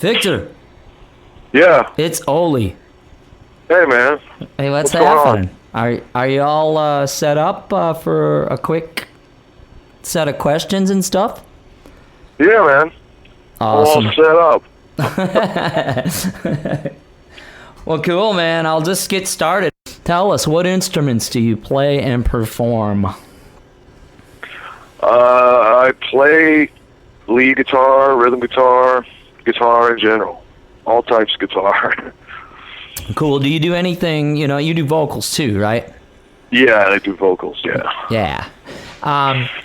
Victor, Yeah. it's Oli. Hey, man. Hey, what's going on? happening? Are you all set up for a quick set of questions and stuff? Yeah, man. Awesome. All set up. Well, cool, man. I'll just get started. Tell us, what instruments do you play and perform? I play lead guitar, rhythm guitar, guitar in general. All types of guitar. Cool. Do you do anything, you do vocals too, right? Yeah, I do vocals, yeah. Yeah.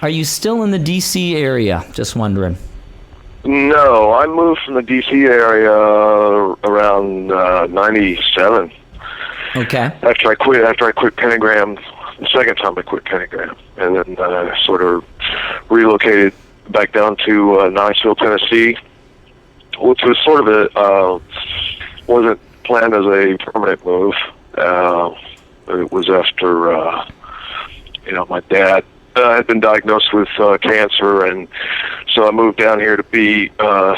Are you still in the DC area? Just wondering. No, I moved from the D.C. area around 97. Okay. After I quit Pentagram, the second time I quit Pentagram, and then sort of relocated back down to Knoxville, Tennessee, which was sort of wasn't planned as a permanent move. It was after, my dad had been diagnosed with cancer, and so I moved down here to be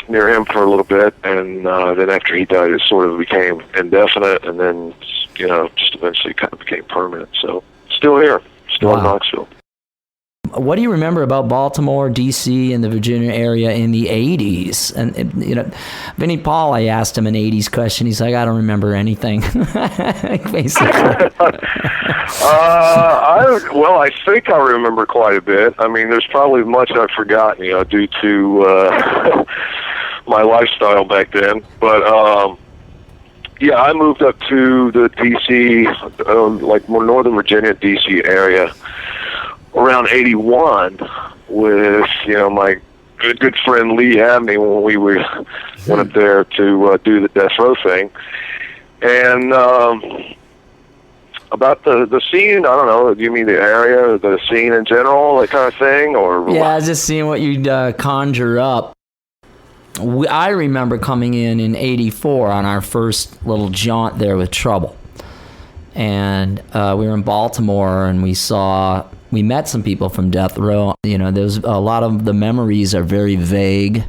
near him for a little bit, and then after he died, it sort of became indefinite, and then, just eventually kind of became permanent. So still here, still in Knoxville. What do you remember about Baltimore, DC, and the Virginia area in the 80s? And, Vinnie Paul, I asked him an 80s question. He's like, I don't remember anything, basically. I think I remember quite a bit. I mean, there's probably much I've forgotten, due to my lifestyle back then. But, yeah, I moved up to the D.C., like more Northern Virginia, D.C. area around 81 with, my good friend Lee Abney when we went up there to do the death row thing. And about the scene, I don't know, do you mean the area, the scene in general, that kind of thing? Or yeah, I was just seeing what you'd conjure up. I remember coming in 84 on our first little jaunt there with Trouble. And we were in Baltimore, and we met some people from Death Row. There's a lot of the memories are very vague.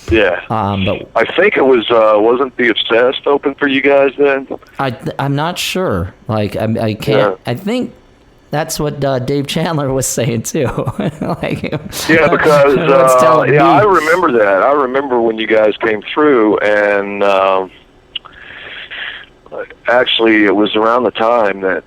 Yeah. But I think it wasn't The Obsessed open for you guys then? I'm not sure. Like, I can't, I think that's what Dave Chandler was saying too. Yeah, because, I remember that. I remember when you guys came through, and actually it was around the time that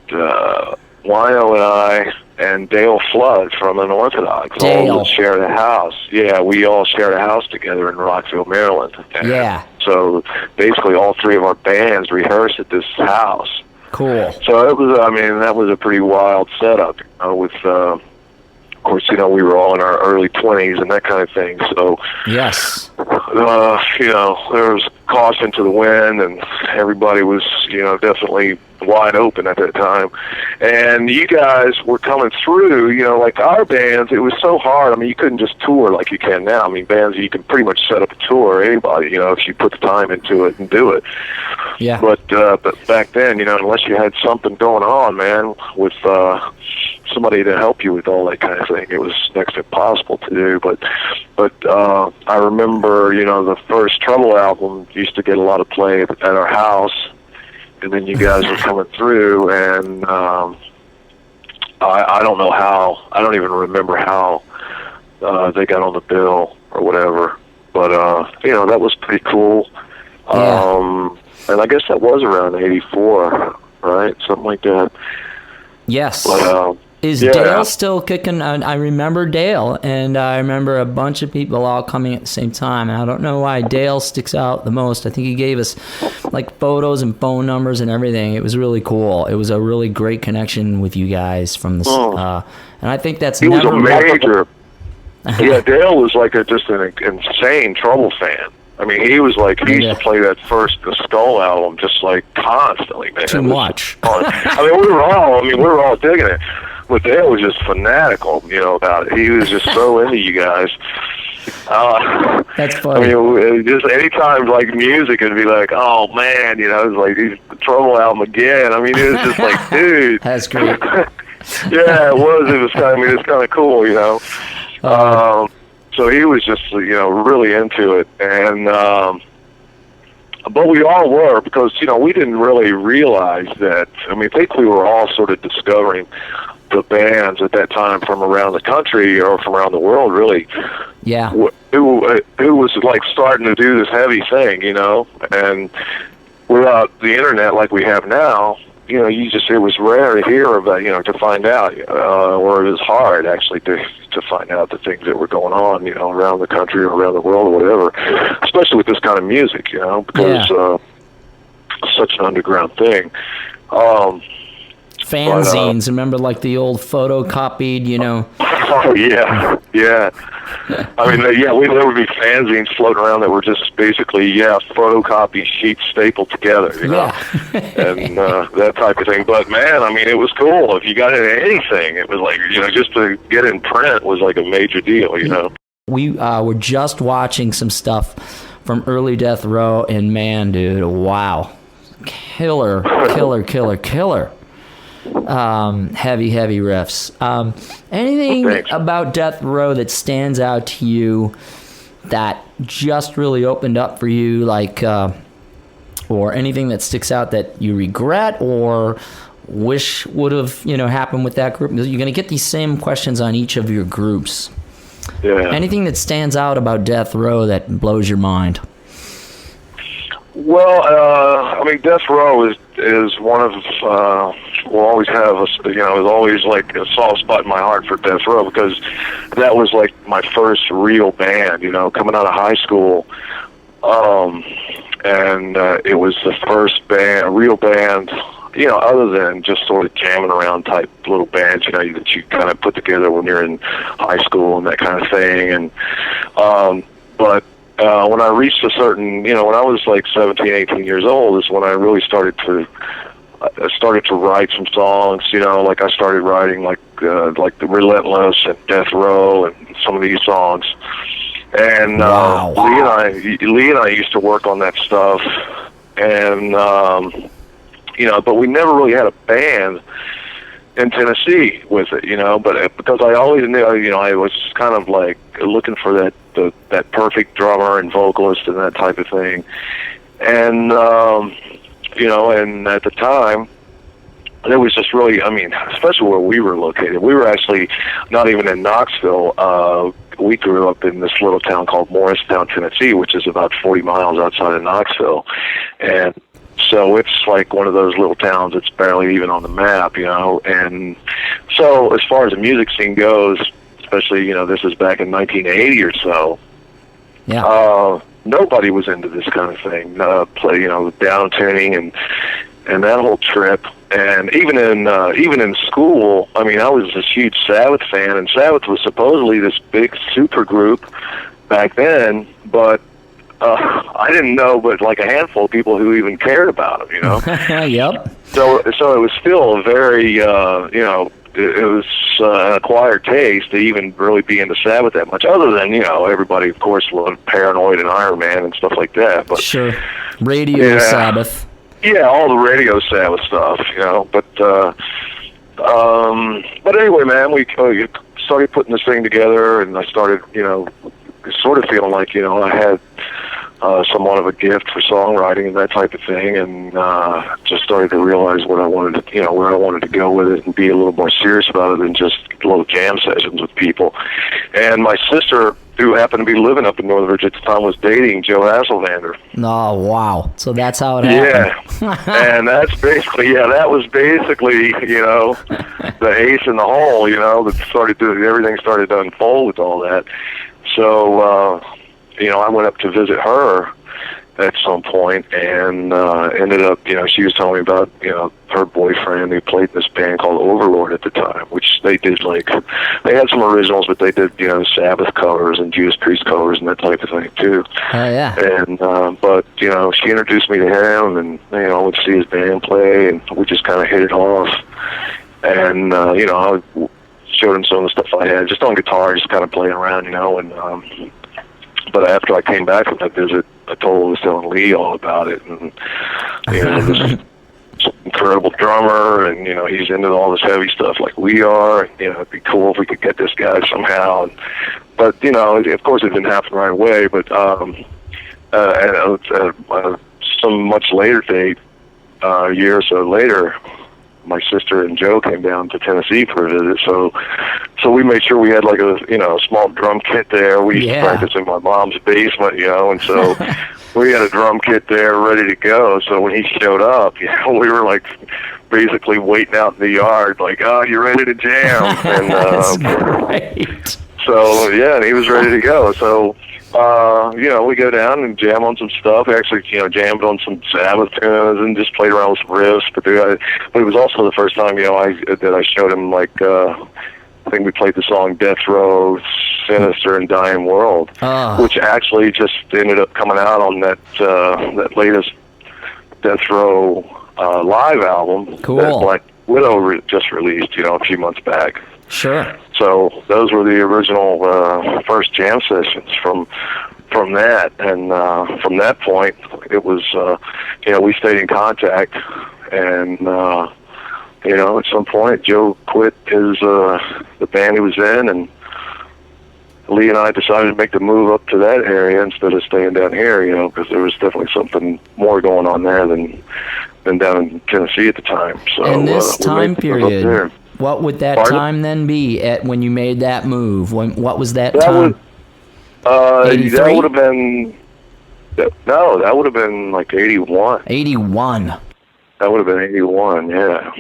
Wino and I and Dale Flood from Unorthodox all shared a house. Yeah, we all shared a house together in Rockville, Maryland. And yeah. So basically all three of our bands rehearsed at this house. Cool. So that was a pretty wild setup, with, of course, we were all in our early 20s and that kind of thing. So, yes. There was caution to the wind, and everybody was, definitely wide open at that time. And you guys were coming through, like our bands, it was so hard. I mean, you couldn't just tour like you can now. I mean, bands, you can pretty much set up a tour, anybody, if you put the time into it and do it. Yeah. But back then, unless you had something going on, man, with somebody to help you with all that kind of thing, it was next to impossible to do. But I remember, the first Trouble album used to get a lot of play at our house, and then you guys were coming through, and I don't know how, I don't even remember how they got on the bill or whatever, but that was pretty cool. Yeah. And I guess that was around 84, right? Something like that. Yes. But, is Dale still kicking? I remember Dale, and I remember a bunch of people all coming at the same time. And I don't know why Dale sticks out the most. I think he gave us like photos and phone numbers and everything. It was really cool. It was a really great connection with you guys from the. And I think that's he was a major. Yeah, Dale was like just an insane Trouble fan. I mean, he was like, he used to play that first The Skull album just like constantly, man. Too much. I mean, we were all digging it. But Dale was just fanatical, about it. He was just so into you guys. That's funny. I mean, just anytime, like, music would be like, oh, man, it's like, the Trouble album again. I mean, it was just like, dude. That's great. Yeah, it was. It was kind of cool, So he was just, really into it. And But we all were, because, we didn't really realize that. I mean, I think we were all sort of discovering the bands at that time from around the country or from around the world, really. Yeah. Who was like starting to do this heavy thing, and without the internet like we have now, it was rare to hear about, to find out, or it was hard actually to find out the things that were going on, around the country or around the world or whatever, especially with this kind of music, because such an underground thing. Fanzines, remember, like the old photocopied, Oh, yeah. I mean, there would be fanzines floating around that were just basically, photocopy sheets stapled together, and that type of thing. But, man, I mean, it was cool. If you got into anything, it was like, just to get in print was like a major deal, We were just watching some stuff from early Death Row, and, man, dude, wow. Killer. Heavy riffs. Anything about Death Row that stands out to you that just really opened up for you, like, or anything that sticks out that you regret or wish would have, happened with that group? You're going to get these same questions on each of your groups. Yeah. Anything that stands out about Death Row that blows your mind? Well, I mean, Death Row is one of will always have is always like a soft spot in my heart for Death Row, because that was like my first real band, coming out of high school, and it was the first real band, other than just sort of jamming around type little bands, that you kind of put together when you're in high school and that kind of thing, and but. When I reached a certain, when I was like 17, 18 years old, is when I really started to write some songs. Like I started writing like the Relentless and Death Row and some of these songs. And wow. Lee and I used to work on that stuff, and but we never really had a band in Tennessee with it, but because I always knew, I was kind of like looking for that perfect drummer and vocalist and that type of thing. And, and at the time, there was just really, I mean, especially where we were located. We were actually not even in Knoxville. We grew up in this little town called Morristown, Tennessee, which is about 40 miles outside of Knoxville. And so it's like one of those little towns that's barely even on the map, And so as far as the music scene goes, especially, this is back in 1980 or so, nobody was into this kind of thing, down tuning and that whole trip. And even in school, I mean, I was this huge Sabbath fan, and Sabbath was supposedly this big super group back then, but I didn't know but like a handful of people who even cared about them, Yep. So it was still a very, it was an acquired taste to even really be into Sabbath that much, other than, everybody, of course, loved Paranoid and Iron Man and stuff like that. But sure. Radio Sabbath. Yeah, all the Radio Sabbath stuff, but anyway, man, we started putting this thing together, and I started, sort of feeling like, I had somewhat of a gift for songwriting and that type of thing, and just started to realize what I wanted to, where I wanted to go with it and be a little more serious about it than just little jam sessions with people. And my sister, who happened to be living up in Northern Virginia at the time, was dating Joe Hasselvander. Oh, wow. So that's how it happened. Yeah. And that's basically, that was basically, the ace in the hole, everything started to unfold with all that. So, I went up to visit her at some point, and ended up, she was telling me about, her boyfriend who played in this band called Overlord at the time, which they did, they had some originals, but they did, Sabbath covers and Judas Priest covers and that type of thing, too. Oh, yeah. And, but, she introduced me to him, and, I would see his band play, and we just kind of hit it off. And, I showed him some of the stuff I had, just on guitar, just kind of playing around, and, but after I came back from that visit, I was telling Lee all about it, and this incredible drummer, and he's into all this heavy stuff like we are. And, it'd be cool if we could get this guy somehow. But of course, it didn't happen right away. But some much later date, a year or so later, my sister and Joe came down to Tennessee for a visit. So we made sure we had like a small drum kit there. We used to practice in my mom's basement, and so we had a drum kit there ready to go. So when he showed up, we were like basically waiting out in the yard, like, "Oh, you ready to jam?" And That's great. so and he was ready to go. So we go down and jam on some stuff. We actually, jammed on some Sabbath tunes and just played around with some riffs. But it was also the first time, that I showed him, like, I think we played the song Death Row, Sinister, and Dying World, which actually just ended up coming out on that latest Death Row live album that Black Widow just released, a few months back. Sure. So those were the original first jam sessions from that, and from that point, it was we stayed in contact, and at some point Joe quit the band he was in, and Lee and I decided to make the move up to that area instead of staying down here, because there was definitely something more going on there than down in Tennessee at the time. So in this time period, what would that time then be at when you made that move? What was that time? That would have been that would have been like 81. 81. That would have been 81. Yeah.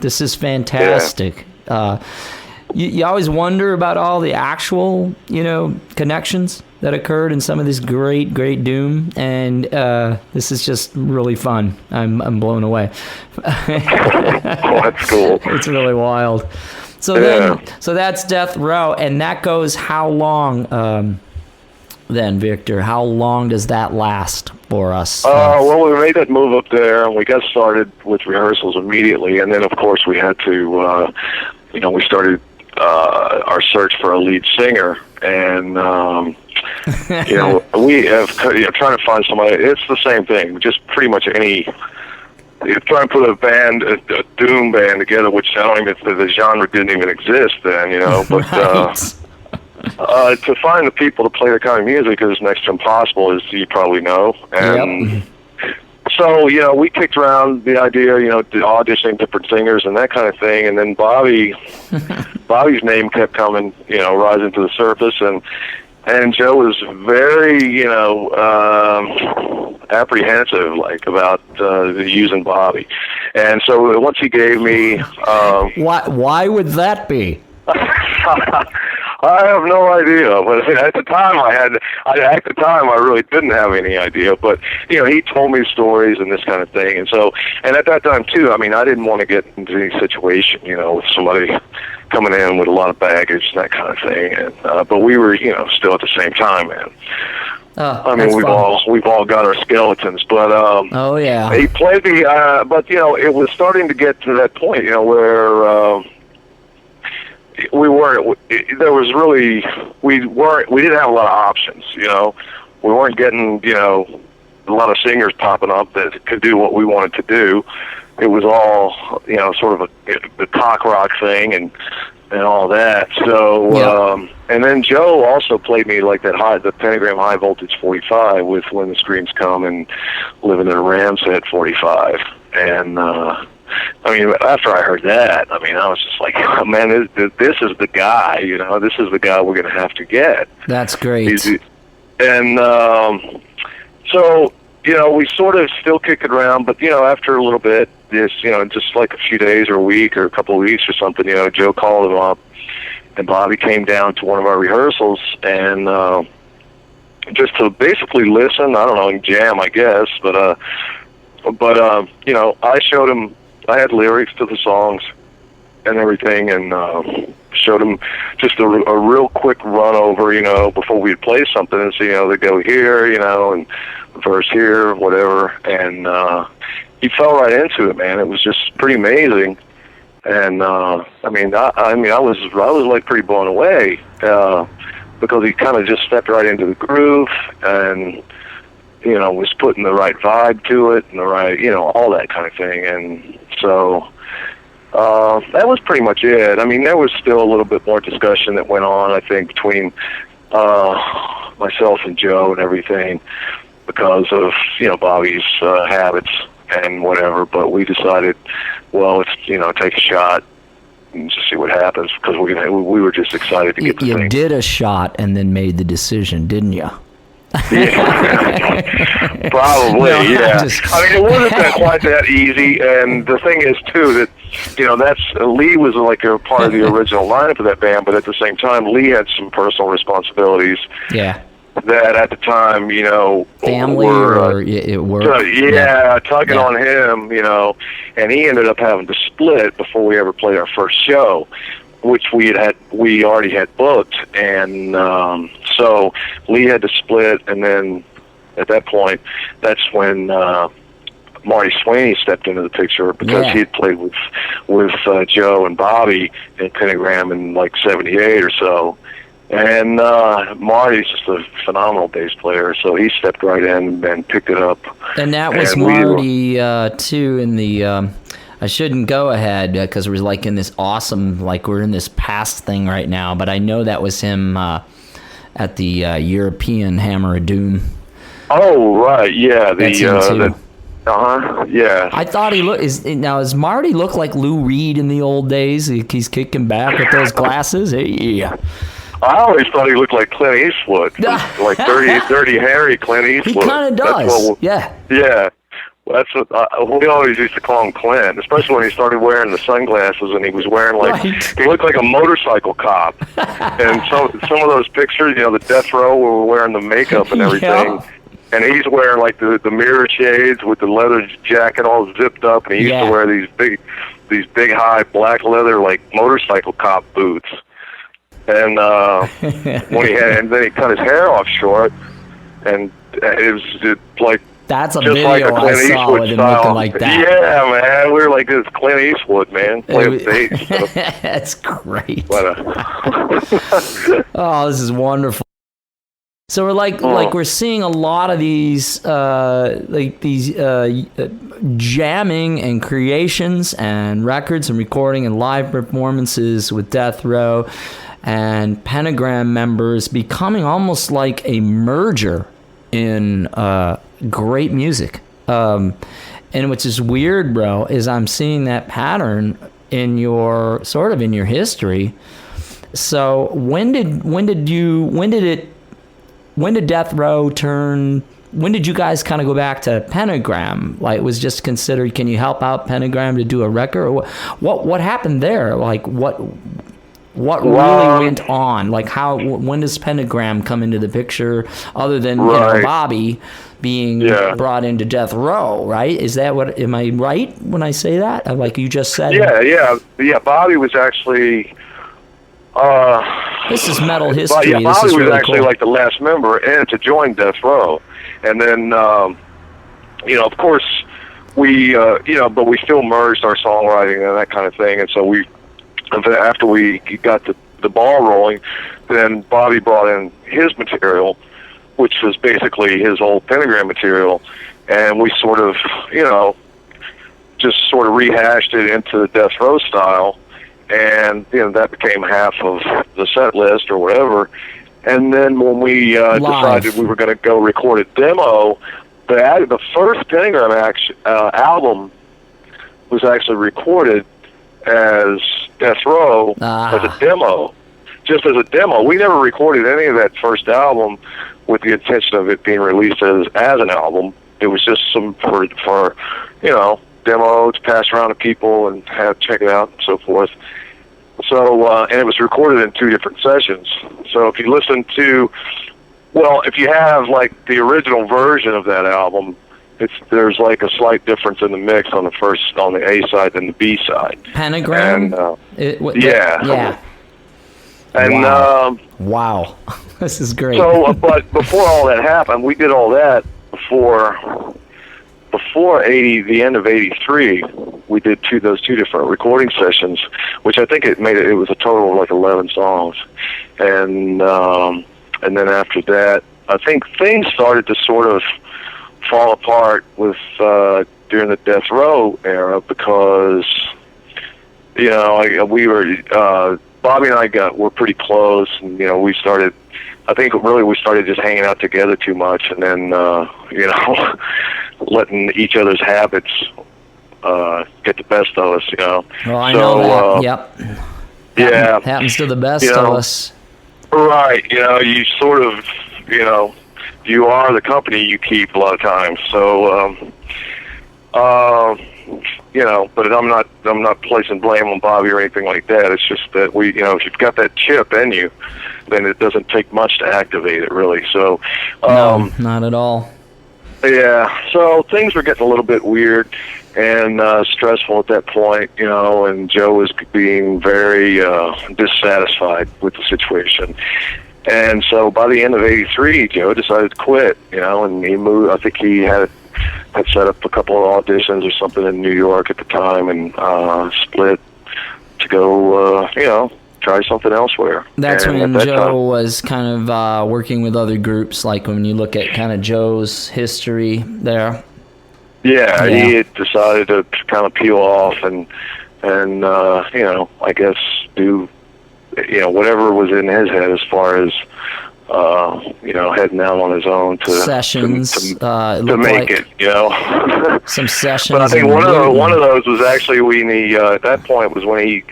This is fantastic. Yeah. You always wonder about all the actual, connections that occurred in some of this great doom, and this is just really fun. I'm blown away. That's cool. It's really wild. So so that's Death Row, and that goes how long? Then, Victor, how long does that last for us? Well, we made that move up there, and we got started with rehearsals immediately, and then of course we had to, we started our search for a lead singer, and we have trying to find somebody. It's the same thing, just pretty much any. You try and put a band, a doom band together, which I don't even, the genre didn't even exist then, but to find the people to play the kind of music is next to impossible, as you probably know. And so, we kicked around the idea, auditioning different singers and that kind of thing, and then Bobby's name kept coming, rising to the surface, and Joe was very, apprehensive, like, about using Bobby. And so once he gave me... Why would that be? I have no idea, but at the time I really didn't have any idea. But he told me stories and this kind of thing, and at that time too, I didn't want to get into any situation, with somebody coming in with a lot of baggage and that kind of thing. And but we were, still at the same time, man. We've all got our skeletons, but he played the, but it was starting to get to that point, where. We didn't have a lot of options, we weren't getting, a lot of singers popping up that could do what we wanted to do. It was all, sort of the cock rock thing and all that. So, and then Joe also played me like the Pentagram High Voltage 45 with When the Screams Come and Living in a Ram Set 45. And, after I heard that, I was just like, oh, man, this is the guy, this is the guy we're going to have to get. That's great. And so, we sort of still kick it around, but, after a little bit, just like a few days or a week or a couple of weeks or something, Joe called him up, and Bobby came down to one of our rehearsals, and just to basically listen, I don't know, and jam, I guess, but I showed him, I had lyrics to the songs and everything, and showed him just a real quick run over, before we'd play something, and see, they go here, and verse here, whatever, and he fell right into it, man. It was just pretty amazing, and I was like pretty blown away, because he kind of just stepped right into the groove, and was putting the right vibe to it and the right, all that kind of thing. And so that was pretty much it. There was still a little bit more discussion that went on, I think, between myself and Joe and everything. because of Bobby's habits and whatever. But we decided, well, let's take a shot and just see what happens, because we were just excited to get the thing. You did a shot and then made the decision, didn't you? Yeah. Probably, no, yeah. I mean, it wasn't quite that easy, and the thing is, too, that, Lee was like a part of the original lineup of that band, but at the same time, Lee had some personal responsibilities. Yeah. That at the time, family were tugging on him, and he ended up having to split before we ever played our first show, which we already had booked, and so Lee had to split, and then at that point, that's when Marty Sweeney stepped into the picture, because he had played with Joe and Bobby in Pentagram in like '78 or so. And Marty's just a phenomenal bass player, so he stepped right in and picked it up. And that was Marty, too, in the... I shouldn't go ahead, because we're like in this awesome... Like, we're in this past thing right now, but I know that was him at the European Hammer of Doom. Oh, right, yeah. That's him, too. Yeah. I thought he looked... Does Marty look like Lou Reed in the old days? He's kicking back with those glasses? Yeah. I always thought he looked like Clint Eastwood, like dirty Harry Clint Eastwood. He kind of does. Yeah. That's what we always used to call him, Clint, especially when he started wearing the sunglasses, and he was wearing he looked like a motorcycle cop. And some of those pictures, the death row, where we're wearing the makeup and everything. Yeah. And he's wearing like the mirror shades with the leather jacket all zipped up, and he used to wear these big high black leather like motorcycle cop boots. And and then he cut his hair off short, and it was like that's a just video like a Clint I saw Eastwood with him style. looking like that. Yeah, man, we were like this Clint Eastwood, man, playing bass. So. That's great. Oh, this is wonderful. So we're we're seeing a lot of these jamming and creations and records and recording and live performances with Death Row and Pentagram members becoming almost like a merger in great music. And which is weird, bro, is I'm seeing that pattern in your history. So when did Death Row turn? When did you guys kind of go back to Pentagram? Like, it was just considered, can you help out Pentagram to do a record? Or what happened there? Like, what really went on? Like, when does Pentagram come into the picture, other than Bobby being brought into Death Row, right? Is that what? Am I right when I say that? Like you just said. Yeah. Bobby was actually. This is metal history. Bobby was really actually like the last member and to join Death Row, and then of course we but we still merged our songwriting and that kind of thing, and so after we got the ball rolling, then Bobby brought in his material, which was basically his old Pentagram material, and we sort of just sort of rehashed it into the Death Row style. And that became half of the set list or whatever. And then when we decided we were going to go record a demo, the first Pentagram album was actually recorded as Death Row as a demo, just as a demo. We never recorded any of that first album with the intention of it being released as an album. It was just for demo to pass around to people and check it out and so forth. So, and it was recorded in 2 different sessions. So if you listen to, if you have like the original version of that album, there's like a slight difference in the mix on the A side than the B side. Pentagram? And, yeah. And wow. This is great. So, but before all that happened, we did all that before the end of '83, we did those 2 different recording sessions, which I think it was a total of like 11 songs, and then after that, I think things started to sort of fall apart with during the Death Row era, because we were Bobby and I were pretty close, and we started I think really we started just hanging out together too much, and then you know, letting each other's habits get the best of us. You know. Well, I know that. Yep. Yeah. Happens to the best You of know, us. Right. You know, you sort of, you know, you are the company you keep a lot of times. So, you know, but I'm not placing blame on Bobby or anything like that. It's just that we, you know, if you've got that chip in you, then it doesn't take much to activate it, really. So, No, not at all. yeah. So things were getting a little bit weird and stressful at that point, you know, and Joe was being very dissatisfied with the situation. And so by the end of '83, Joe decided to quit, you know, and he moved. I think he had set up a couple of auditions or something in New York at the time, and split to go, you know, try something elsewhere. That's and when that Joe time, was kind of working with other groups, like when you look at kind of Joe's history there. yeah, he had decided to kind of peel off and you know, I guess do, you know, whatever was in his head as far as you know, heading out on his own to Sessions to make it, you know. Some sessions. But I think one of those was actually when he at that point was when he,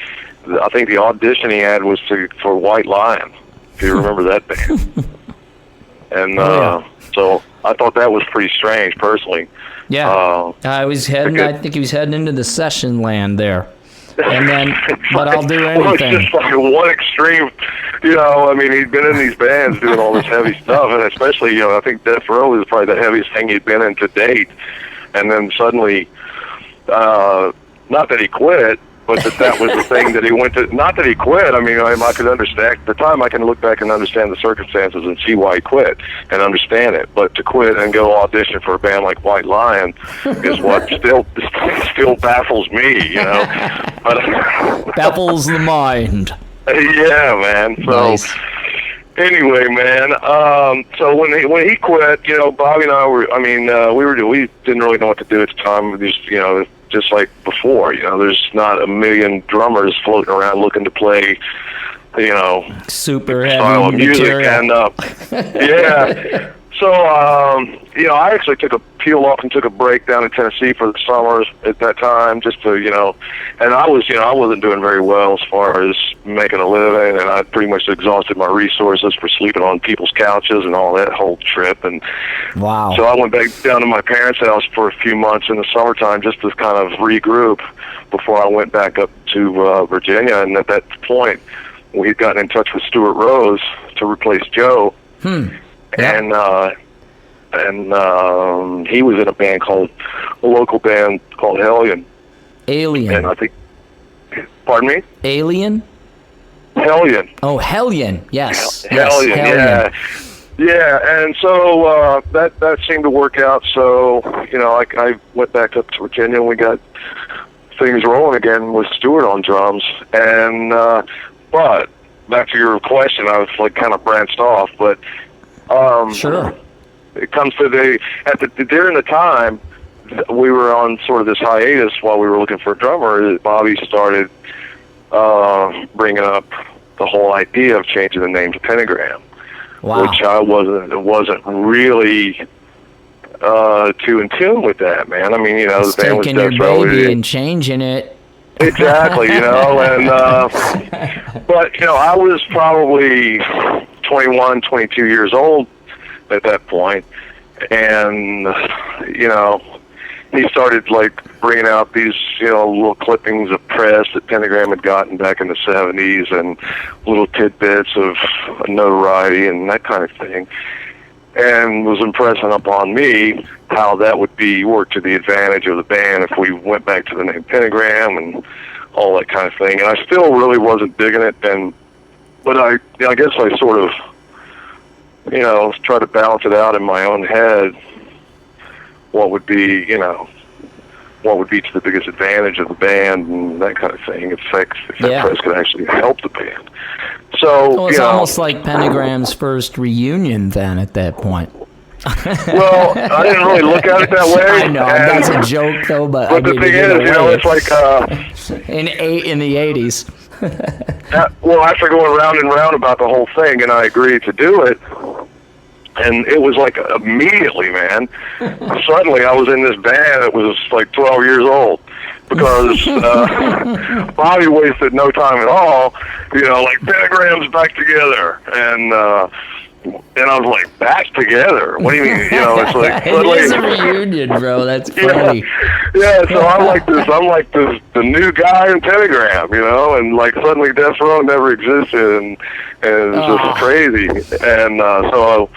I think the audition he had was for White Lion, if you remember that band. And so I thought that was pretty strange, personally. Yeah, I was heading. I think he was heading into the session land there. And then, but I'll do anything. Well, it's just like one extreme, you know. I mean, he'd been in these bands doing all this heavy stuff, and especially, you know, I think Death Row is probably the heaviest thing he'd been in to date. And then suddenly, not that he quit, but that was the thing that he went to. Not that he quit. I mean, I could understand at the time. I can look back and understand the circumstances and see why he quit and understand it. But to quit and go audition for a band like White Lion is what still baffles me. You know, but baffles the mind. Yeah, man. So. Nice. Anyway, man. So when he quit, you know, Bobby and I were. I mean, we didn't really know what to do at the time. Just, you know, just like before, you know, there's not a million drummers floating around looking to play, you know, super style of heavy music, material. and yeah. So, you know, I actually took a peel off and took a break down in Tennessee for the summers at that time, just to, you know, and I wasn't doing very well as far as making a living, and I pretty much exhausted my resources for sleeping on people's couches and all that whole trip. And wow. So I went back down to my parents' house for a few months in the summertime just to kind of regroup before I went back up to Virginia. And at that point, we had gotten in touch with Stuart Rose to replace Joe. Yeah. And he was in a local band called Hellion. Alien. And I think, pardon me? Alien? Hellion. Oh, Hellion. Yes. Hellion, Hellion. Yeah, and so that seemed to work out. So, you know, I went back up to Virginia and we got things rolling again with Stuart on drums. And but back to your question, I was like kind of branched off, but sure. It comes to during the time we were on sort of this hiatus while we were looking for a drummer. Bobby started bringing up the whole idea of changing the name to Pentagram, which I wasn't really too in tune with that, man. I mean, you know, the band was taking your baby and changing it. Exactly, you know, and but you know, I was probably 21, 22 years old at that point, and you know, he started like bringing out these, you know, little clippings of press that Pentagram had gotten back in the 70s and little tidbits of notoriety and that kind of thing, and was impressing upon me how that would work to the advantage of the band if we went back to the name Pentagram and all that kind of thing. And I still really wasn't digging it, but I guess I sort of, you know, try to balance it out in my own head. What would be, you know, what would be to the biggest advantage of the band and that kind of thing, if that press could actually help the band. So it's almost like Pentagram's first reunion then at that point. Well, I didn't really look at it that way. I know, that's a joke though, but the thing is, you know, it's like in the 80s. Well, after going round and round about the whole thing, and I agreed to do it, and it was like immediately, man, suddenly I was in this band that was like 12 years old. Because Bobby wasted no time at all, like Pentagram's back together, and I was like, back together? What do you mean? It's like it is a reunion, bro. That's funny. Yeah. So I'm like the new guy in Pentagram, and like suddenly Death Row never existed, and it's just crazy, and so.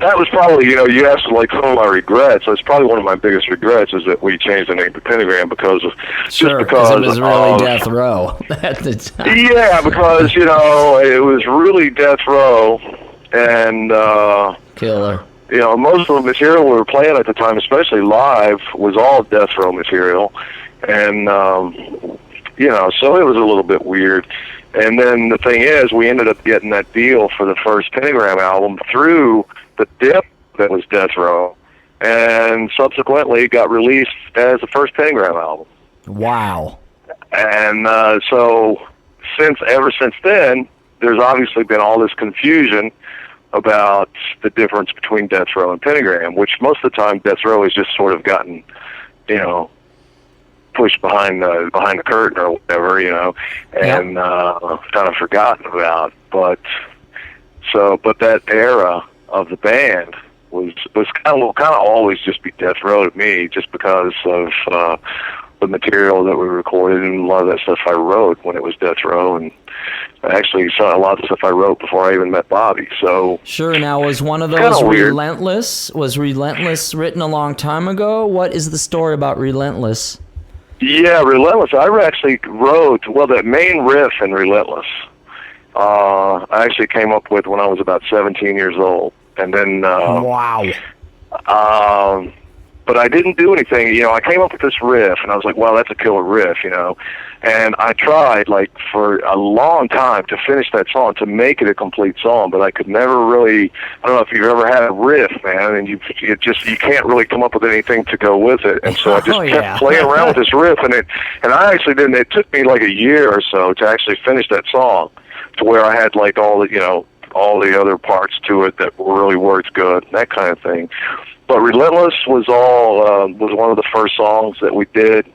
That was probably, you asked like some of my regrets. That's probably one of my biggest regrets is that we changed the name to Pentagram because it was really Death Row at the time. Yeah, because it was really Death Row, and killer. Most of the material we were playing at the time, especially live, was all Death Row material, and so it was a little bit weird. And then the thing is, we ended up getting that deal for the first Pentagram album through the dip that was Death Row, and subsequently got released as the first Pentagram album. Wow. And so ever since then, there's obviously been all this confusion about the difference between Death Row and Pentagram, which most of the time Death Row has just sort of gotten, pushed behind the curtain or whatever, and kind of forgotten about. But that era of the band was kind of always just be Death Row to me, just because of the material that we recorded and a lot of that stuff I wrote when it was Death Row, and actually a lot of the stuff I wrote before I even met Bobby. So sure. Now, was one of those Relentless? Was Relentless written a long time ago? What is the story about Relentless? Yeah, Relentless. I actually wrote the main riff in Relentless. I actually came up with when I was about 17 years old. And then, wow. But I didn't do anything. I came up with this riff, and I was like, wow, that's a killer riff, And I tried, for a long time to finish that song, to make it a complete song, but I could never really, I don't know if you've ever had a riff, man, and you can't really come up with anything to go with it. And so I just kept playing around with this riff, and I actually didn't, it took me like a year or so to actually finish that song, to where I had all the other parts to it that really worked good, that kind of thing. But Relentless was was one of the first songs that we did. In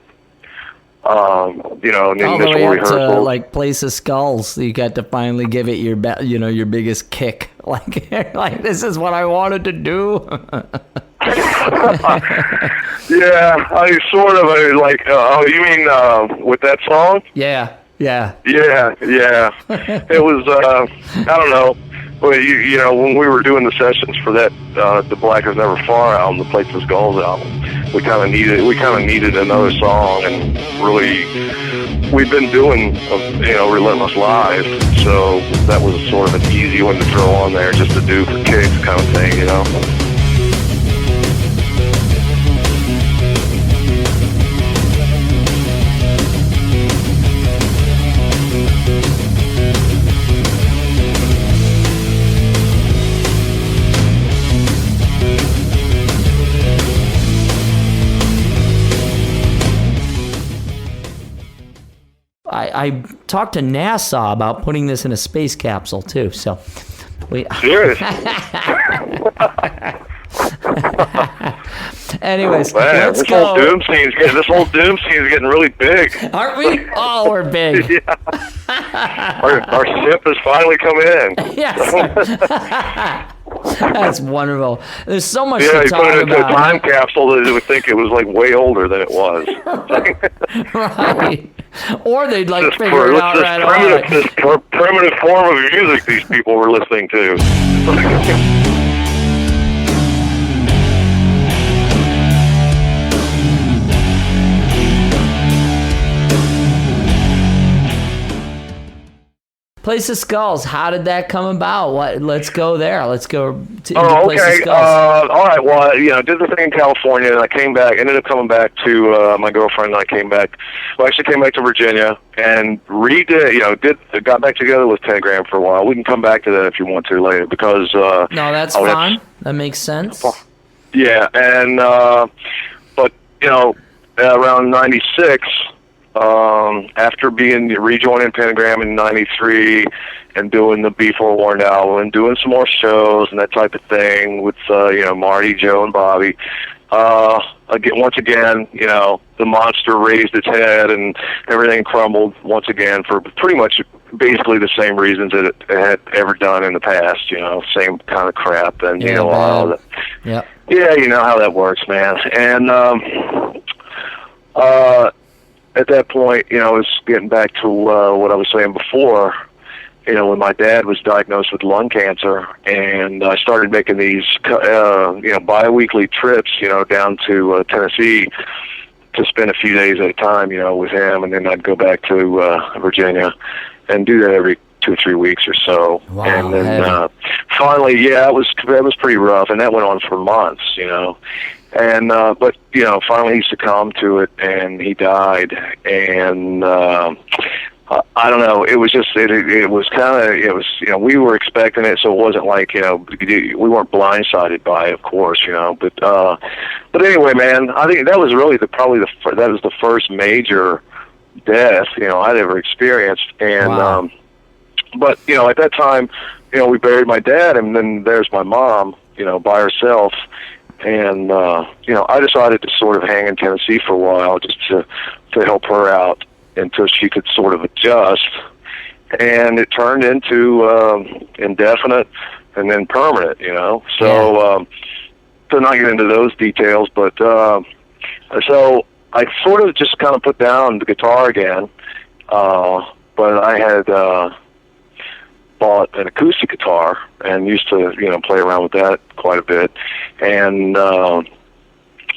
the initial rehearsal, like Place of Skulls, you got to finally give it your your biggest kick. Like this is what I wanted to do. Yeah, I sort of you mean with that song? Yeah. It was I don't know. Well, when we were doing the sessions for that the Black Is Never Far album, the Place of Skulls album, we kind of needed another song, and really we've been doing Relentless live, so that was sort of an easy one to throw on there just to do for kicks kind of thing, I talked to NASA about putting this in a space capsule too. So, serious. Anyways, man, let's this go. whole doom scene is getting really big. Aren't we? Oh, we're big. Yeah. Our ship has finally come in. Yes. That's wonderful. There's so much to talk about. Yeah, you put it into a time capsule that they would think it was way older than it was. Right. Or they'd figure it out right away. This primitive form of music these people were listening to. Place of Skulls. How did that come about? Let's go there. Let's go to Place of Skulls. All right. Well, did the thing in California, and I came back. Ended up coming back to my girlfriend, and I came back. Well, actually, came back to Virginia and got back together with Pentagram for a while. We can come back to that if you want to later, because no, that's fine. That makes sense. Yeah, and but around '96. after rejoining Pentagram in '93 and doing the Before Warned album and doing some more shows and that type of thing with Marty, Joe, and Bobby. Once again, the monster raised its head and everything crumbled once again for pretty much basically the same reasons that it had ever done in the past. Same kind of crap, and all that. Yeah. Yeah, you know how that works, man. And at that point, I was getting back to what I was saying before. When my dad was diagnosed with lung cancer, and I started making these, bi-weekly trips, down to Tennessee to spend a few days at a time, with him, and then I'd go back to Virginia and do that every 2 or 3 weeks or so. Wow, and then finally, it was pretty rough, and that went on for months, And but finally he succumbed to it, and he died. And I don't know. It was just it was kind of we were expecting it, so it wasn't like we weren't blindsided by it, of course, But anyway, man, I think that was really that was the first major death I'd ever experienced. And wow. But at that time, we buried my dad, and then there's my mom, by herself. And I decided to sort of hang in Tennessee for a while just to help her out until she could sort of adjust. And it turned into indefinite and then permanent, So to not get into those details, but so I sort of just kind of put down the guitar again. But I had bought an acoustic guitar and used to, play around with that quite a bit. And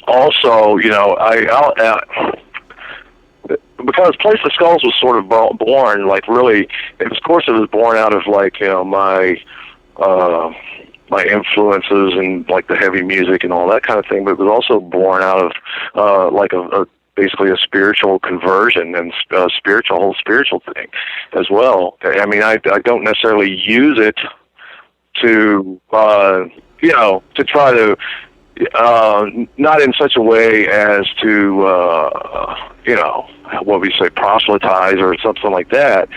also, because Place of Skulls was sort of born, like really, of course it was born out of like, my influences and like the heavy music and all that kind of thing, but it was also born out of like basically a spiritual conversion and whole spiritual thing as well. I mean, I don't necessarily use it to to try to not in such a way as to what we say, proselytize or something like that.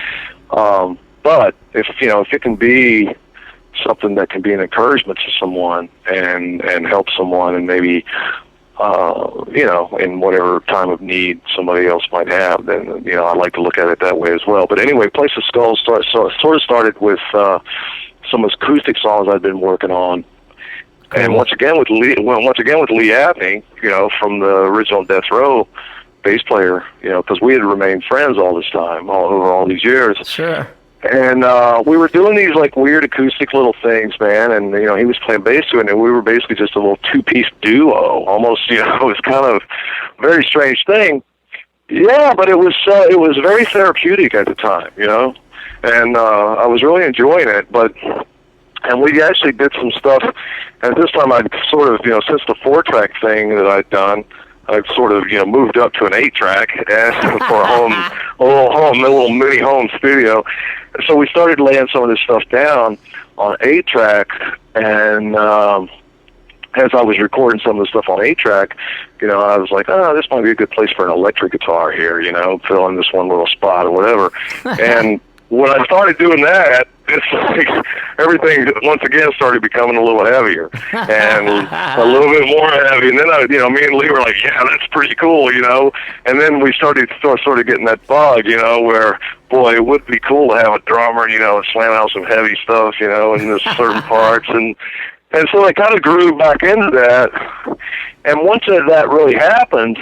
But if it can be something that can be an encouragement to someone and help someone, and maybe in whatever time of need somebody else might have, then I like to look at it that way as well. But anyway, Place of Skulls sort of started with some acoustic songs I'd been working on. Cool. And once again with Lee Abney, from the original Death Row bass player, because we had remained friends all this time, over all these years. Sure. And we were doing these like weird acoustic little things, man. And he was playing bass to it, and we were basically just a little two-piece duo, almost. It was kind of a very strange thing. Yeah, but it was very therapeutic at the time, And I was really enjoying it, and we actually did some stuff. And this time I'd sort of, since the 4-track thing that I'd done, I've sort of, moved up to an 8-track and for a little mini home studio. So we started laying some of this stuff down on 8-track, and as I was recording some of the stuff on 8-track, I was like, this might be a good place for an electric guitar here, fill in this one little spot or whatever. And when I started doing that, it's like everything once again started becoming a little heavier and a little bit more heavy. And then me and Lee were like, yeah, that's pretty cool, And then we started sort of getting that bug, where, boy, it would be cool to have a drummer, slam out some heavy stuff, in the certain parts. And so I kind of grew back into that. And once that really happened,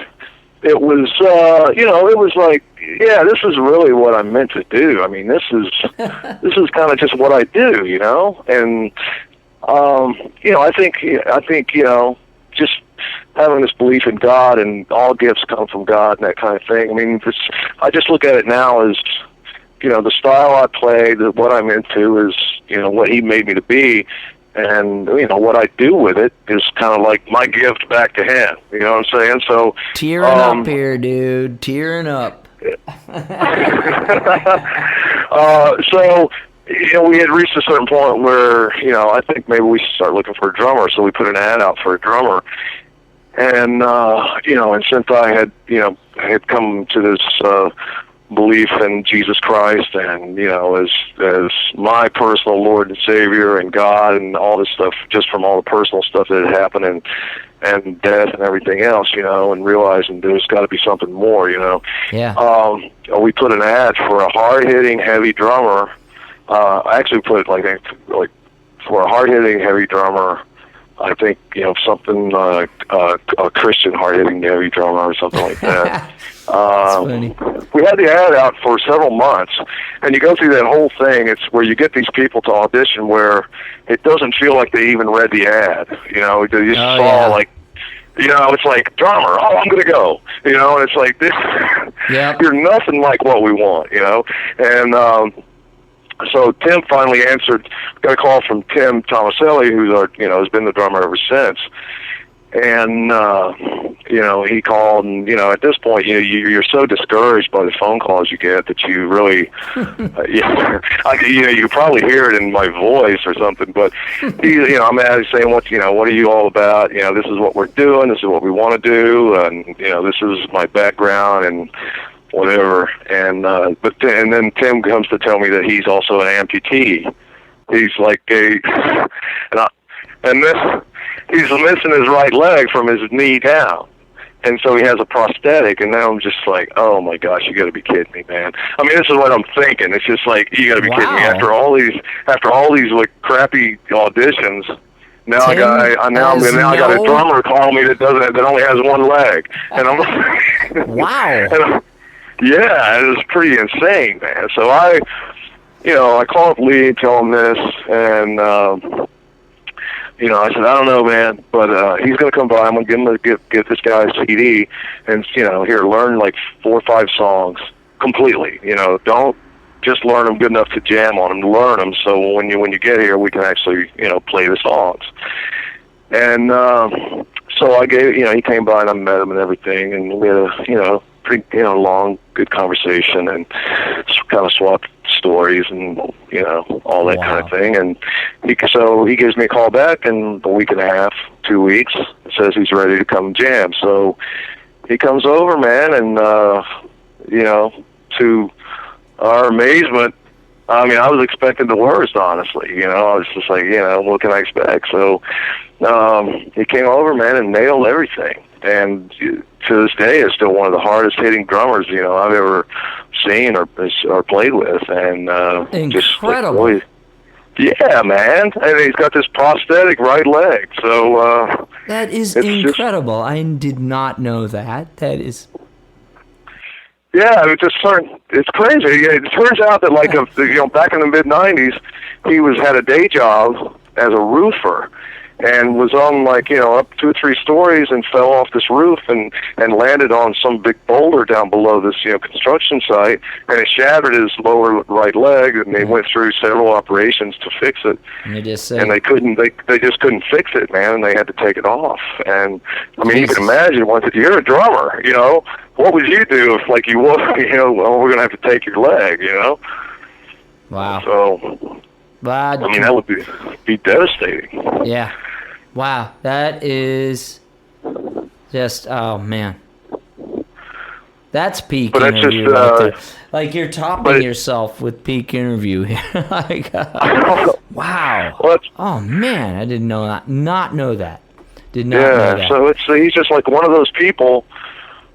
it was, it was like, yeah, this is really what I'm meant to do. I mean, this is kind of just what I do, And I think just having this belief in God and all gifts come from God and that kind of thing. I mean, I just look at it now as, the style I play, what I'm into is, what He made me to be. And, what I do with it is kind of like my gift back to Him. You know what I'm saying? So tearing up here, dude. Tearing up. So, we had reached a certain point where, I think maybe we should start looking for a drummer. So we put an ad out for a drummer. And, and since I had, had come to this belief in Jesus Christ, and as my personal Lord and Savior, and God, and all this stuff, just from all the personal stuff that had happened, and death and everything else, and realizing there's got to be something more, Yeah. We put an ad for a hard-hitting heavy drummer. I actually put like for a hard-hitting heavy drummer. I think something like a Christian hard-hitting heavy drummer or something like that. That's funny. We had the ad out for several months, and you go through that whole thing. It's where you get these people to audition where it doesn't feel like they even read the ad. They just saw like, it's like, drummer, oh, I'm going to go. And it's like, this, you're nothing like what we want, And so Tim finally answered, got a call from Tim Tomaselli, who's has been the drummer ever since. And, he called, and, at this point, you're so discouraged by the phone calls you get that you really, you probably hear it in my voice or something, but, I'm at it saying, what are you all about? This is what we're doing, this is what we want to do, and, this is my background, and whatever. And, and then Tim comes to tell me that he's also an amputee. He's like he's missing his right leg from his knee down. And so he has a prosthetic, and now I'm just like, oh my gosh, you got to be kidding me, man. I mean, this is what I'm thinking. It's just like, you got to be kidding me. After all these like crappy auditions, now I got a drummer call me that only has one leg, and I'm like, wow. Yeah, it was pretty insane, man. So I call up Lee and tell him this, and I said, I don't know, man, but he's going to come by. I'm going to get this guy a CD, and here, learn like 4 or 5 songs completely. Don't just learn them good enough to jam on them. Learn them so when you get here, we can actually play the songs. And so I gave he came by and I met him and everything, and we had a pretty long good conversation, and kind of swapped stories and all that kind of thing. And he gives me a call back in a week and a half, 2 weeks, says he's ready to come jam. So he comes over, man, and to our amazement, I mean, I was expecting the worst, honestly. I was just like, what can I expect? So he came over, man, and nailed everything. And to this day, is still one of the hardest hitting drummers I've ever seen or played with. And incredible. Just, yeah, man. And he's got this prosthetic right leg. So that is incredible. I did not know that. That is. Yeah, it's crazy. It turns out that back in the mid '90s, he had a day job as a roofer, and was on up 2 or 3 stories and fell off this roof and landed on some big boulder down below this construction site, and it shattered his lower right leg, and they went through several operations to fix it, and they just couldn't fix it, man, and they had to take it off. And I mean, you can imagine, once you're a drummer, what would you do if you well, we're gonna have to take your leg, Wow. So I mean, that would be devastating. Yeah. Wow. That is just, oh, man. That's peak interview right there. Like, you're topping yourself with peak interview here. Wow. Oh, man. I didn't know that. Not know that. Did not know that. So he's just like one of those people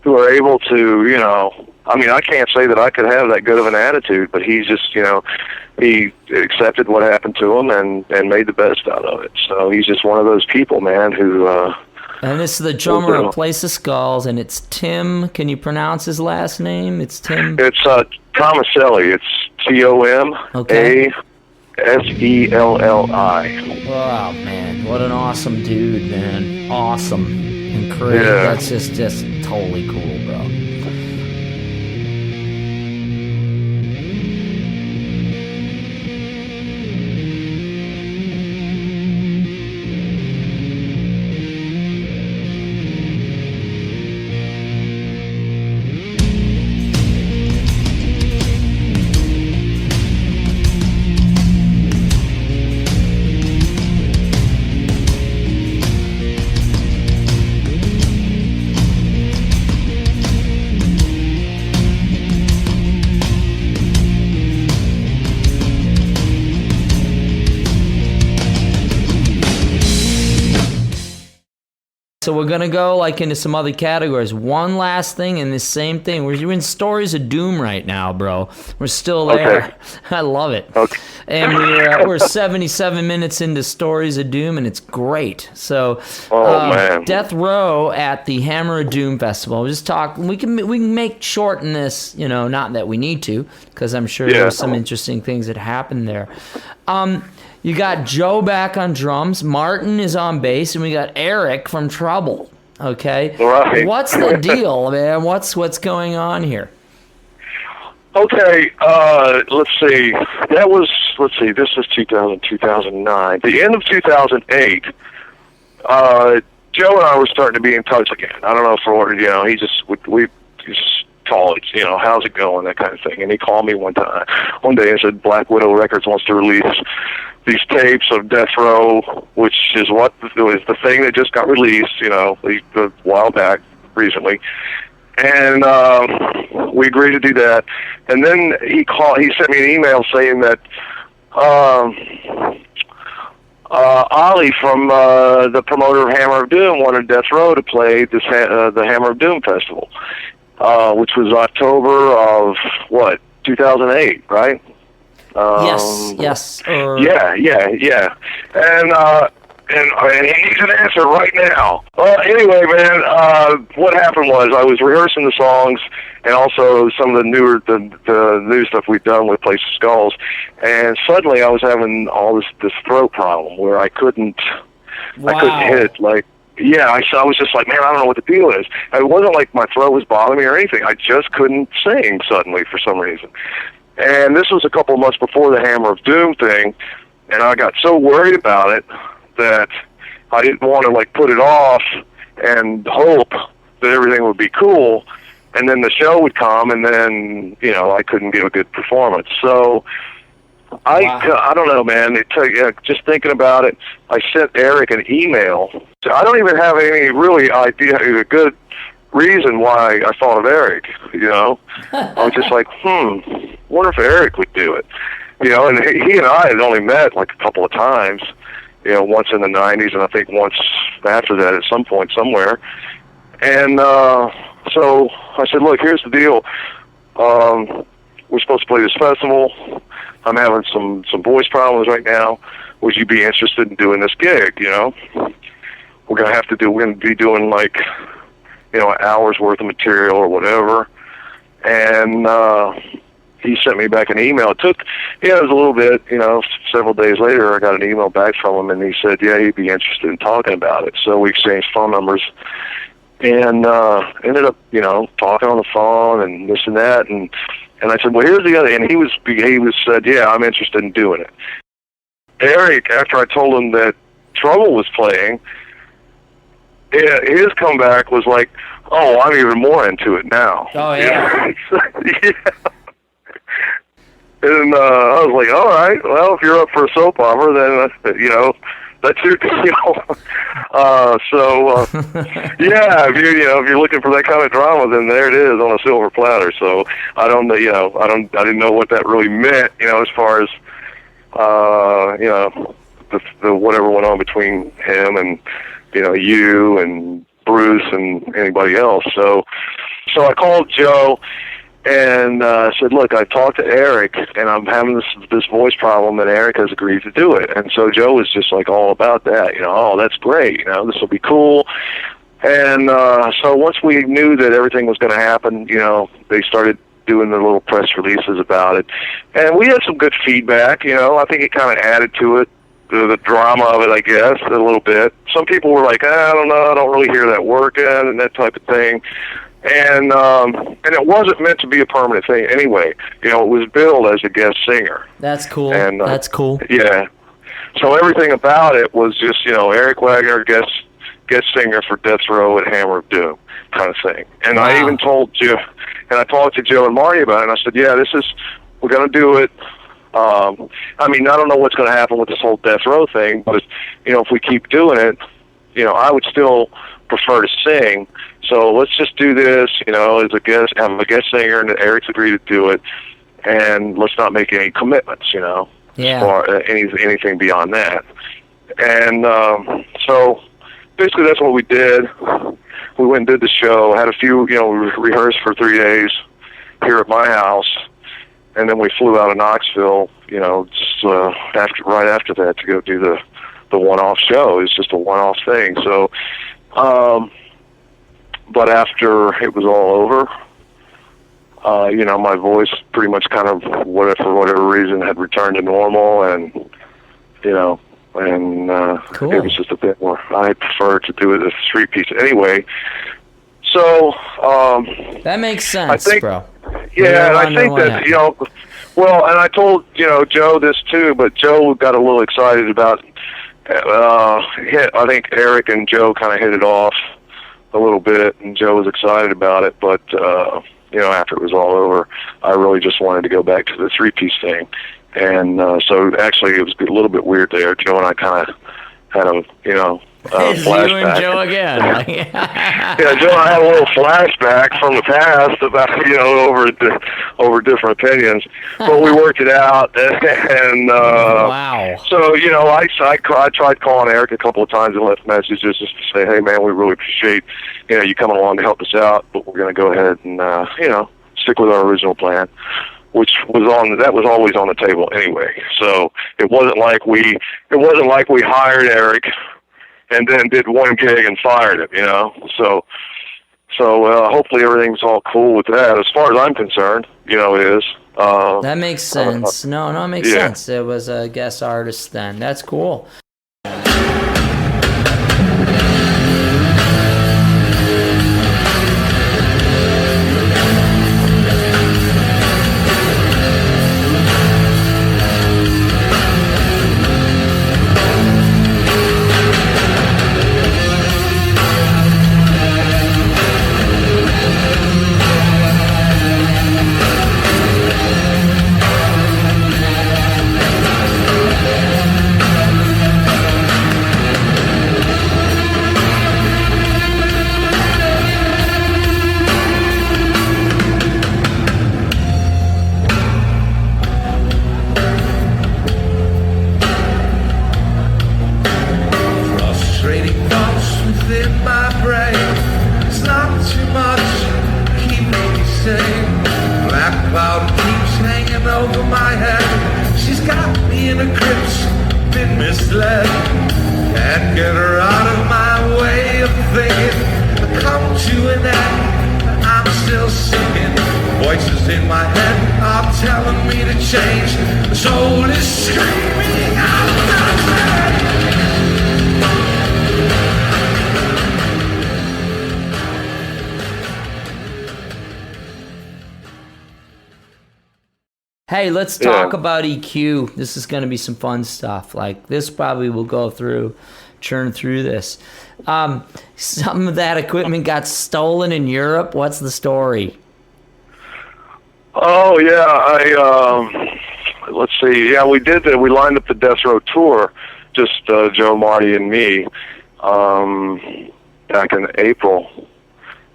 who are able to, I mean, I can't say that I could have that good of an attitude, but he's just, he accepted what happened to him and made the best out of it. So he's just one of those people, man, who... and this is the drummer of Place of Skulls, and it's Tim. Can you pronounce his last name? It's Tim... It's Tomaselli. It's Tomaselli. Wow, man. What an awesome dude, man. Awesome. Incredible. Yeah. That's just totally cool, bro. so we're going to go like into some other categories. One last thing in this same thing. We're in Stories of Doom right now, bro. We're still there. Okay. I love it. Okay. And we're 77 minutes into Stories of Doom, and it's great. So, man. Death Row at the Hammer of Doom Festival. We'll just talk. We can make shorten this, not that we need to, because I'm sure there's some interesting things that happened there. You got Joe back on drums, Martin is on bass, and we got Eric from Trouble. Okay, right. What's the deal, man? What's going on here? Okay, let's see. This is 2009. The end of 2008, Joe and I were starting to be in touch again. I don't know for he just we just called, how's it going, that kind of thing. And he called me one day and said Black Widow Records wants to release these tapes of Death Row, which is what was the thing that just got released, a while back recently. And we agreed to do that. And then he sent me an email saying that Ollie from the promoter of Hammer of Doom wanted Death Row to play the Hammer of Doom Festival, which was October of 2008, right? Yes. Yeah. And he needs an answer right now. Well, anyway, man, what happened was I was rehearsing the songs and also some of the new stuff we'd done with Place of Skulls, and suddenly I was having all this throat problem where I couldn't hit like. Yeah, I was just like, man, I don't know what the deal is. And it wasn't like my throat was bothering me or anything. I just couldn't sing suddenly for some reason. And this was a couple of months before the Hammer of Doom thing, and I got so worried about it that I didn't want to put it off and hope that everything would be cool, and then the show would come, and then I couldn't give a good performance. So I don't know, man. Just thinking about it, I sent Eric an email. I don't even have any really idea, a good reason why I thought of Eric. I was just like, wonder if Eric would do it. And he and I had only met a couple of times. Once in the 90s, and I think once after that at some point somewhere. And so I said, look, here's the deal. We're supposed to play this festival. I'm having some voice problems right now. Would you be interested in doing this gig, We're going to be doing an hour's worth of material or whatever. And he sent me back an email. It was a little bit, several days later I got an email back from him, and he said, yeah, he'd be interested in talking about it. So we exchanged phone numbers and ended up, talking on the phone and this and that. And I said, well, here's the other, and he said, yeah, I'm interested in doing it. Eric, after I told him that Trouble was playing, his comeback was like, oh, I'm even more into it now. Oh, yeah. Yeah. And I was like, all right, well, if you're up for a soap opera, then, that's your deal. Yeah, if you're looking for that kind of drama, then there it is on a silver platter. So I didn't know what that really meant, as far as, the whatever went on between him and, you and Bruce and anybody else. So I called Joe and said, look, I talked to Eric, and I'm having this voice problem, and Eric has agreed to do it. And so Joe was just all about that, oh, that's great, this will be cool. And so once we knew that everything was going to happen, they started doing the little press releases about it. And we had some good feedback, I think it kind of added to it, the drama of it, I guess, a little bit. Some people were like, I don't know, I don't really hear that working, and that type of thing. And it wasn't meant to be a permanent thing anyway. It was billed as a guest singer. That's cool. And, that's cool. Yeah. So everything about it was just, Eric Wagner, guest singer for Death Row at Hammer of Doom kind of thing. And wow. I even told Joe, and I talked to Joe and Marty about it, and I said, yeah, we're going to do it. I don't know what's going to happen with this whole Death Row thing, but, if we keep doing it, I would still prefer to sing. So let's just do this, as a guest, have a guest singer, and Eric's agreed to do it, and let's not make any commitments, yeah. or anything beyond that. And so basically that's what we did. We went and did the show, had a few, you know, rehearsed for 3 days here at my house, and then we flew out of Knoxville, you know, just right after that to go do the one-off show. It was just a one-off thing. So, but after it was all over, you know, my voice pretty much kind of, for whatever reason, had returned to normal, and, you know, and cool. It was just a bit more. I prefer to do it as a 3-piece anyway. So that makes sense, I think, bro. Yeah, and I think that, you know, well, and I told, you know, Joe this too, but Joe got a little excited about. I think Eric and Joe kind of hit it off a little bit, and Joe was excited about it, but you know, after it was all over, I really just wanted to go back to the 3-piece thing. And so actually it was a little bit weird there. Joe and I kind of had a, you know, flashback. You and Joe again. Yeah, Joe and I had a little flashback from the past about, you know, over different opinions. But we worked it out, and wow. So, you know, I tried calling Eric a couple of times and left messages just to say, hey, man, we really appreciate, you know, you coming along to help us out, but we're going to go ahead and, you know, stick with our original plan, which was always on the table anyway. So it wasn't like we hired Eric and then did one gig and fired him, you know. So hopefully everything's all cool with that. As far as I'm concerned, you know, it is. That makes sense. No, it makes sense. It was a guest artist then. That's cool. Hey, let's talk about EQ. This is going to be some fun stuff. Like, this probably will churn through this. Some of that equipment got stolen in Europe. What's the story? Oh, yeah. Let's see. Yeah, we did that. We lined up the Death Row tour, just Joe, Marty, and me, back in April,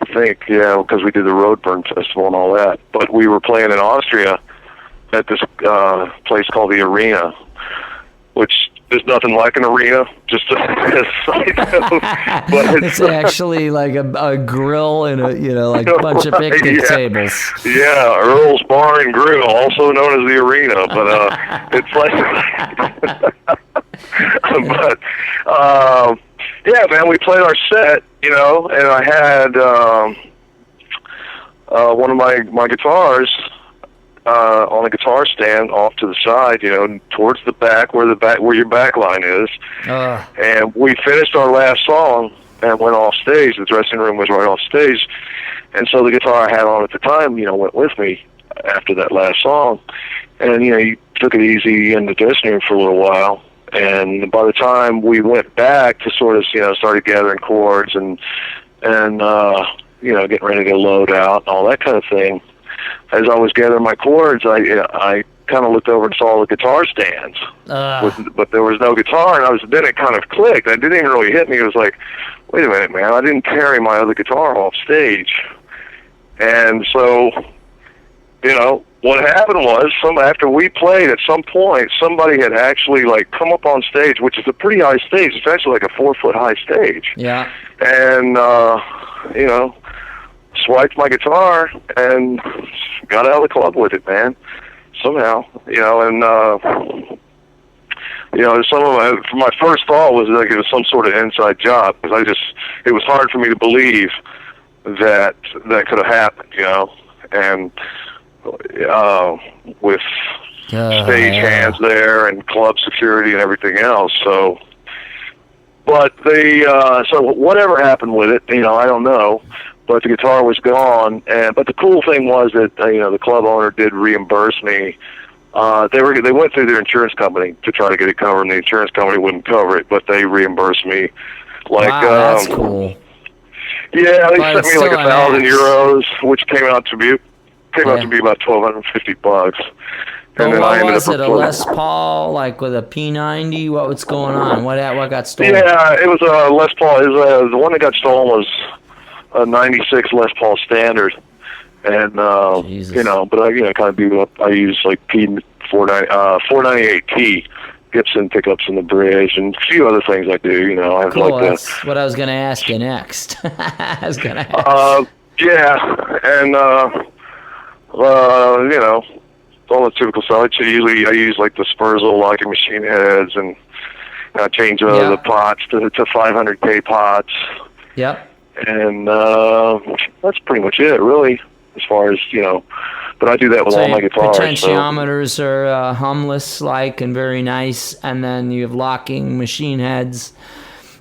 I think. Yeah, because we did the Roadburn Festival and all that. But we were playing in Austria at this place called the Arena, which is nothing like an arena, just a side note. But it's actually like a grill and like a bunch of picnic tables. Yeah, Earl's Bar and Grill, also known as the Arena. But it's like, but yeah, man, we played our set, and I had one of my guitars on a guitar stand off to the side, towards the back where your back line is. And we finished our last song and went off stage. The dressing room was right off stage. And so the guitar I had on at the time, went with me after that last song. And, he took it easy in the dressing room for a little while. And by the time we went back to sort of, started gathering chords and getting ready to load out and all that kind of thing, as I was gathering my chords, I kind of looked over and saw the guitar stands, but there was no guitar, and then it kind of clicked. It didn't even really hit me. It was like, wait a minute, man, I didn't carry my other guitar off stage. And so, what happened was, after we played, at some point, somebody had actually like come up on stage, which is a pretty high stage. It's actually like a 4-foot high stage. Yeah. And you know, swiped my guitar and got out of the club with it, man. Somehow, you know, and you know, my first thought was like it was some sort of inside job, because it was hard for me to believe that could have happened, you know, and with stage hands there and club security and everything else. So, but so whatever happened with it, you know, I don't know. But the guitar was gone, but the cool thing was that you know, the club owner did reimburse me. They went through their insurance company to try to get it covered, and the insurance company wouldn't cover it, but they reimbursed me. Like, wow, that's cool. Yeah, they sent me like €1,000, which came out to be about $1,250. And then what was it? A Les Paul, like with a P90? What's going on? What got stolen? Yeah, it was a Les Paul. The one that got stolen was a '96 Les Paul Standard, and you know, but I use like P498T Gibson pickups in the bridge and a few other things I do. You know, I have cool. That's what I was going to ask you next. Yeah, and you know, all the typical stuff. I use like the Spurzl locking machine heads, and I change the pots to 500K pots. Yep. And that's pretty much it, really, as far as, you know. But I do that with all my guitars. Potentiometers are humless-like and very nice, and then you have locking machine heads.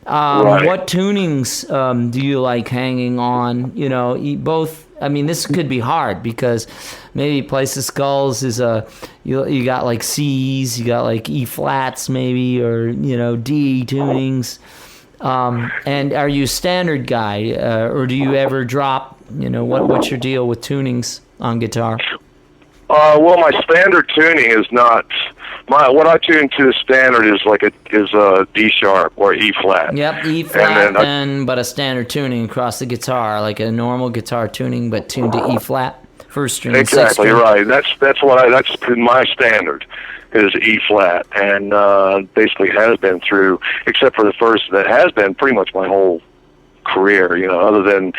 Right. What tunings do you like hanging on? You know, both. I mean, this could be hard because maybe Place of Skulls is you got like C's, you got like E flats maybe, or you know, D tunings. And are you a standard guy, or do you ever drop? You know, what's your deal with tunings on guitar? Well, my standard tuning is not what I tune to the standard is a D sharp or E flat. Yep, E flat, but a standard tuning across the guitar, like a normal guitar tuning, but tuned to E flat, first string. Exactly right. That's my standard. Is E flat, and basically has been through, except for the first, that has been pretty much my whole career. You know, other than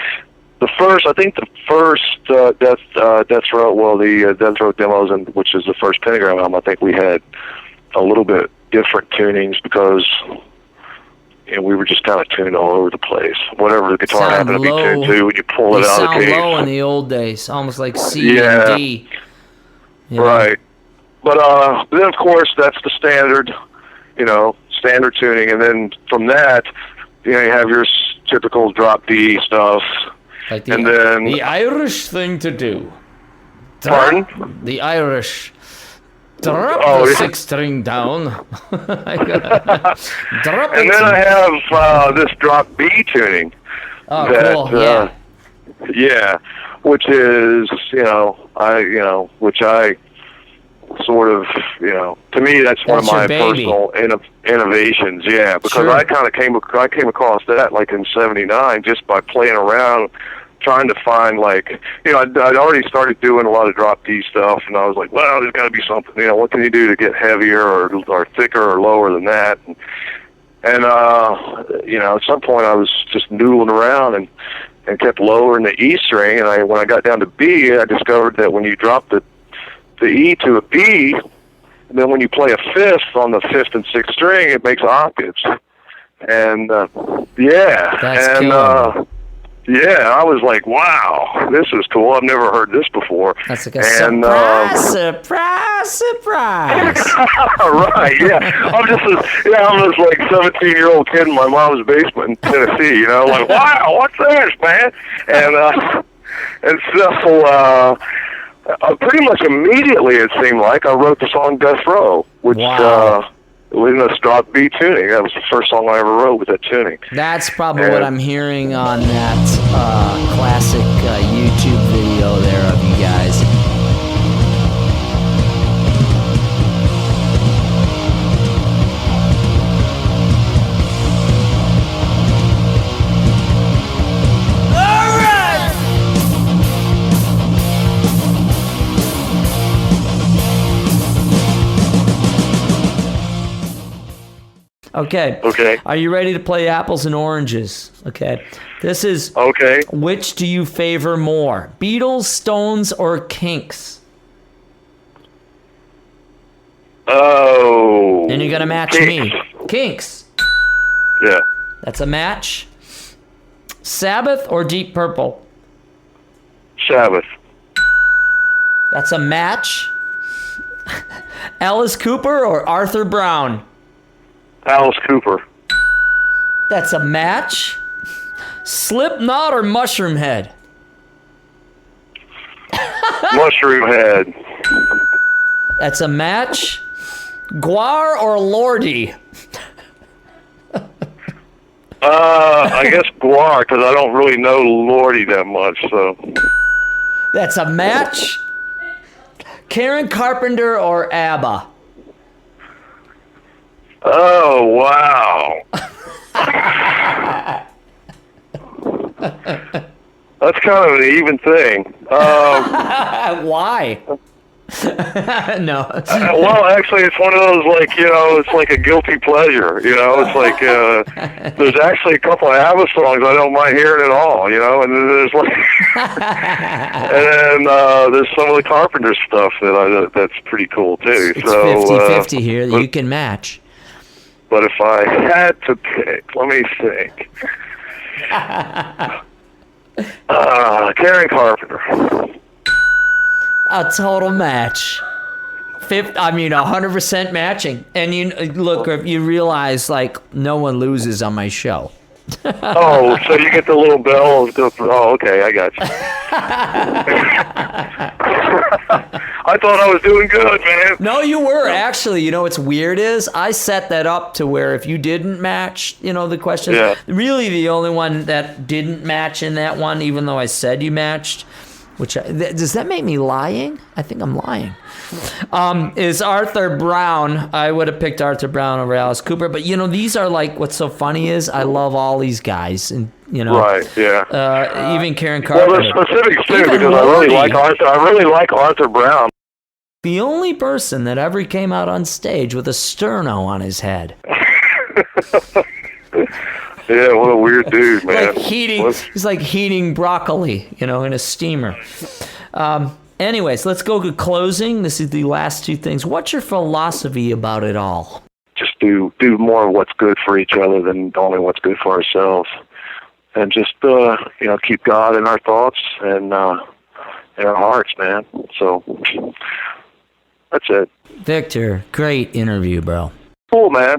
the first, I think the first Death Row, the Death Row demos, which is the first Pentagram album. I think we had a little bit different tunings because, you know, we were just kind of tuned all over the place. Whatever the guitar happened to be tuned to, when you pull it out of the case. Sound low in the old days, almost like C and D. You know? Right. But then, of course, that's the standard, you know, standard tuning. And then from that, you know, you have your typical drop D stuff. Like and then the Irish thing to do. Pardon? The Irish. Drop the sixth string down. And then I have this drop B tuning. Oh, cool. Yeah. Yeah, which is, which I sort of, to me, that's one of my personal innovations. Yeah, because I kind of came across that like in '79 just by playing around, trying to find like, I'd already started doing a lot of drop D stuff, and I was like, well, there's got to be something. What can you do to get heavier or thicker or lower than that? And at some point I was just noodling around and kept lowering the E string, and when I got down to B, I discovered that when you drop the E to a B, and then when you play a fifth on the fifth and sixth string, it makes octaves. And I was like, wow, this is cool. I've never heard this before. That's like a surprise. Right, yeah. I'm just like 17-year-old kid in my mom's basement in Tennessee, like, wow, what's this, man? And so pretty much immediately, it seemed like, I wrote the song Death Row, which in a drop B tuning. That was the first song I ever wrote with that tuning. That's probably what I'm hearing on that classic YouTube video there of you guys. Okay. Okay. Are you ready to play apples and oranges? Okay. This is Okay. which do you favor more? Beatles, Stones, or Kinks? Oh. And you're going to match Kinks. me. Kinks. Yeah. That's a match. Sabbath or Deep Purple? Sabbath. That's a match. Alice Cooper or Arthur Brown? Alice Cooper. That's a match. Slipknot or Mushroom Head? Mushroom Head. That's a match. Guar or Lordy? I guess Guar, because I don't really know Lordy that much, so. That's a match. Karen Carpenter or ABBA? Oh, wow. That's kind of an even thing. Why? No. Well, actually, it's one of those, like, you know, it's like a guilty pleasure, you know? It's like, there's actually a couple of ABBA songs I don't mind hearing at all, you know? And then there's, like, and then there's some of the Carpenter stuff that's pretty cool, too. It's so 50-50 here. You can match. But if I had to pick, let me think. Karen Carpenter. A total match. 100% matching. And you look, if you realize, like, no one loses on my show. Oh, so you get the little bell. Oh, okay, I got you. I thought I was doing good, man. No, you were. Actually, you know what's weird is I set that up to where if you didn't match, you know, the question, really the only one that didn't match in that one, even though I said you matched, does that make me lying? I think I'm lying. Is Arthur Brown. I would have picked Arthur Brown over Alice Cooper, but you know, these are like, what's so funny is I love all these guys, and you know, right, yeah. Even Karen Carpenter. Well, there's specifics too, because I really like Arthur. I really like Arthur Brown. The only person that ever came out on stage with a sterno on his head. Yeah, what a weird dude, man. He's like heating broccoli, you know, in a steamer. Anyways, let's go to closing. This is the last two things. What's your philosophy about it all? Just do more of what's good for each other than only what's good for ourselves. And just, you know, keep God in our thoughts and in our hearts, man. So that's it. Victor, great interview, bro. Cool, man.